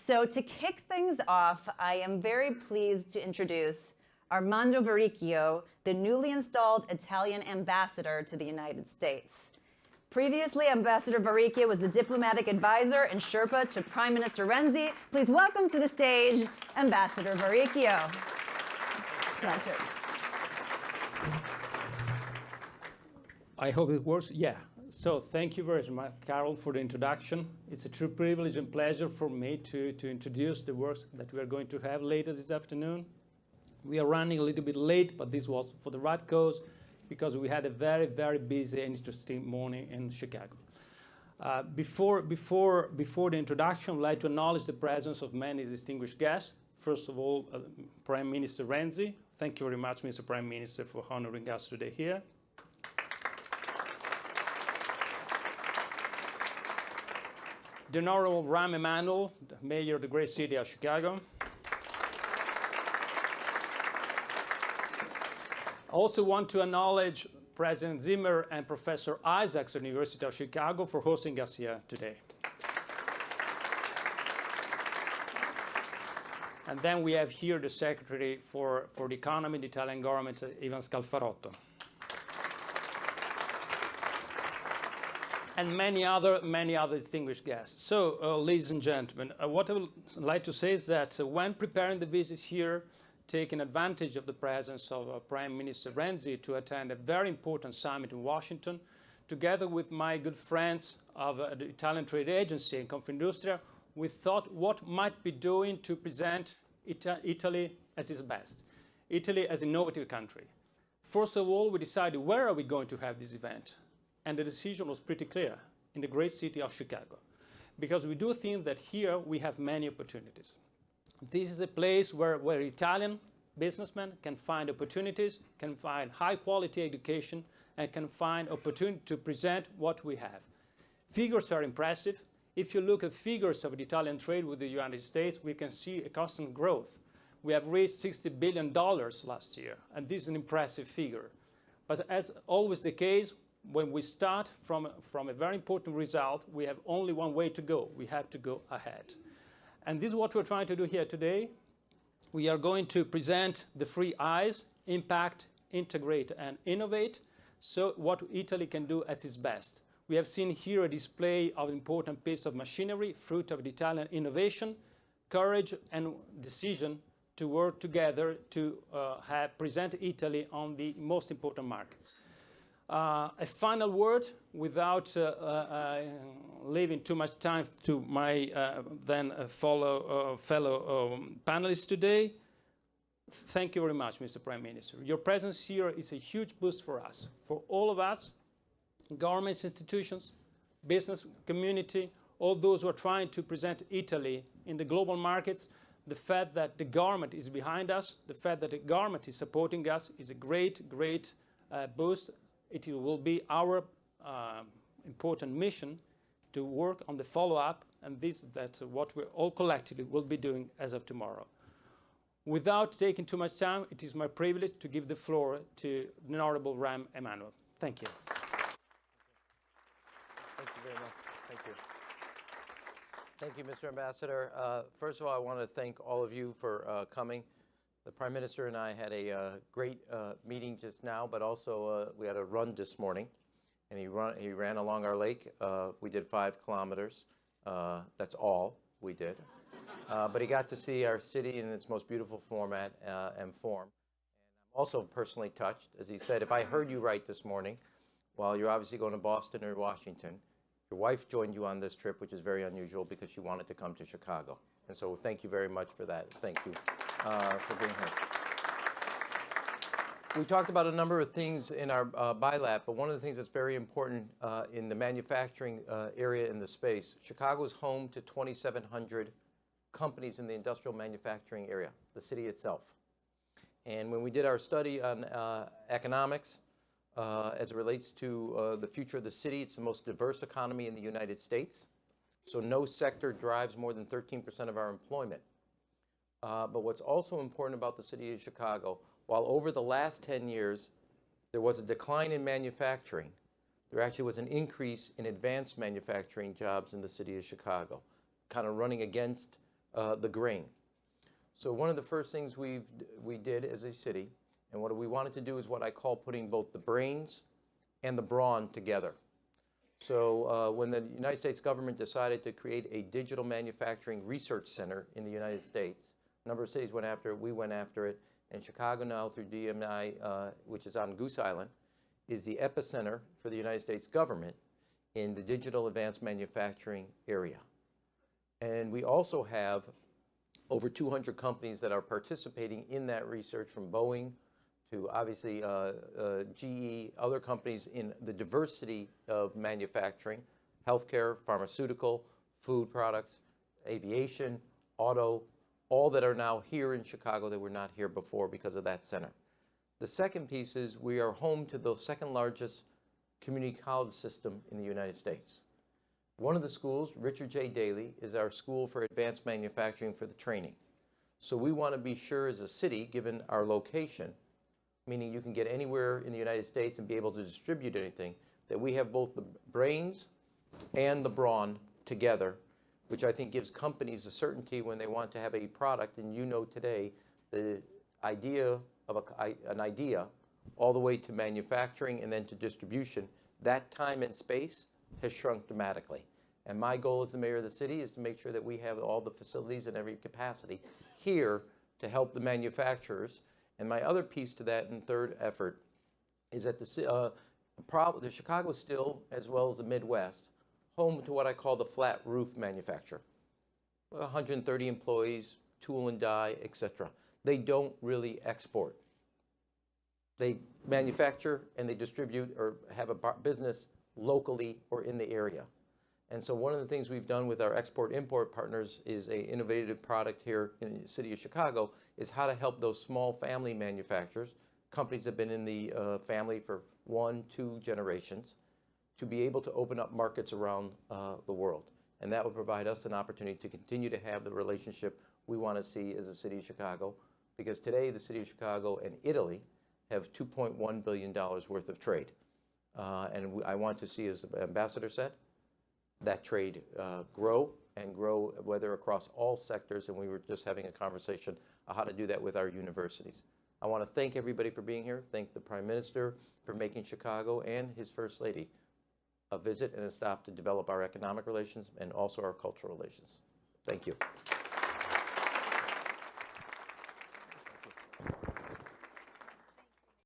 So to kick things off, I am very pleased to introduce Armando Varricchio, the newly installed Italian ambassador to the United States. Previously, Ambassador Varricchio was the diplomatic advisor and Sherpa to Prime Minister Renzi. Please welcome to the stage, Ambassador Varricchio. Pleasure. I hope it works. Yeah. So thank you very much, Carol, for the introduction. It's a true privilege and pleasure for me to introduce the works that we are going to have later this afternoon. We are running a little bit late, but this was for the right cause, because we had a very, very busy and interesting morning in Chicago. Before the introduction, I'd like to acknowledge the presence of many distinguished guests. First of all, Prime Minister Renzi. Thank you very much, Mr. Prime Minister, for honoring us today here. The Honorable Rahm Emanuel, the Mayor of the great city of Chicago. I also want to acknowledge President Zimmer and Professor Isaacs at the University of Chicago for hosting us here today. And then we have here the Secretary for the Economy, the Italian government, Ivan Scalfarotto. And many other distinguished guests. So, ladies and gentlemen, what I would like to say is that when preparing the visit here, taking advantage of the presence of Prime Minister Renzi to attend a very important summit in Washington, together with my good friends of the Italian Trade Agency and Confindustria, we thought what might be doing to present Italy as its best, Italy as an innovative country. First of all, we decided where are we going to have this event? And the decision was pretty clear, in the great city of Chicago, because we do think that here we have many opportunities. This is a place where Italian businessmen can find opportunities, can find high quality education, and can find opportunity to present what we have. Figures are impressive. If you look at figures of the Italian trade with the United States, we can see a constant growth. We have reached $60 billion last year, and this is an impressive figure. But as always the case, when we start from a very important result, we have only one way to go. We have to go ahead. And this is what we're trying to do here today. We are going to present the three I's: impact, integrate, and innovate. So what Italy can do at its best. We have seen here a display of an important piece of machinery, fruit of the Italian innovation, courage, and decision to work together to present Italy on the most important markets. A final word, without leaving too much time to my fellow panelists today. Thank you very much, Mr. Prime Minister. Your presence here is a huge boost for us, for all of us, governments, institutions, business community, all those who are trying to present Italy in the global markets. The fact that the government is behind us, the fact that the government is supporting us is a great, great boost. It will be our important mission to work on the follow-up, and that's what we all collectively will be doing as of tomorrow. Without taking too much time, it is my privilege to give the floor to the Honorable Rahm Emanuel. Thank you. Thank you very much. Thank you. Thank you, Mr. Ambassador. First of all, I want to thank all of you for coming. The Prime Minister and I had a great meeting just now, but also we had a run this morning, and he ran along our lake. We did 5 kilometers. That's all we did. But he got to see our city in its most beautiful format and form. And I'm also personally touched. As he said, if I heard you right this morning, while you're obviously going to Boston or Washington, your wife joined you on this trip, which is very unusual because she wanted to come to Chicago. And so thank you very much for that. Thank you for being here. We talked about a number of things in our BiLab, but one of the things that's very important in the manufacturing area in the space, Chicago is home to 2,700 companies in the industrial manufacturing area, the city itself. And when we did our study on economics, as it relates to the future of the city, it's the most diverse economy in the United States. So no sector drives more than 13% of our employment. But what's also important about the city of Chicago, while over the last 10 years, there was a decline in manufacturing, there actually was an increase in advanced manufacturing jobs in the city of Chicago, kind of running against the grain. So one of the first things we did as a city, and what we wanted to do is what I call putting both the brains and the brawn together. So when the United States government decided to create a digital manufacturing research center in the United States, a number of cities went after it, we went after it, and Chicago now through DMI, which is on Goose Island, is the epicenter for the United States government in the digital advanced manufacturing area. And we also have over 200 companies that are participating in that research, from Boeing to obviously GE, other companies in the diversity of manufacturing, healthcare, pharmaceutical, food products, aviation, auto, all that are now here in Chicago that were not here before because of that center. The second piece is we are home to the second largest community college system in the United States. One of the schools, Richard J. Daley, is our school for advanced manufacturing for the training. So we want to be sure as a city, given our location, meaning you can get anywhere in the United States and be able to distribute anything, that we have both the brains and the brawn together, which I think gives companies a certainty when they want to have a product. And you know today, the idea of an idea all the way to manufacturing and then to distribution, that time and space has shrunk dramatically. And my goal as the mayor of the city is to make sure that we have all the facilities in every capacity here to help the manufacturers. And my other piece to that and third effort is that the Chicago is still, as well as the Midwest, home to what I call the flat roof manufacturer. 130 employees, tool and die, etc. They don't really export. They manufacture and they distribute or have a business locally or in the area. And so one of the things we've done with our export-import partners is an innovative product here in the city of Chicago is how to help those small family manufacturers, companies that have been in the family for 1-2 generations, to be able to open up markets around the world. And that will provide us an opportunity to continue to have the relationship we want to see as a city of Chicago, because today the city of Chicago and Italy have $2.1 billion worth of trade. And I want to see, as the ambassador said, that trade grow and grow, whether across all sectors. And we were just having a conversation on how to do that with our universities. I want to thank everybody for being here. Thank the Prime Minister for making Chicago and his First Lady a visit and a stop to develop our economic relations and also our cultural relations. Thank you.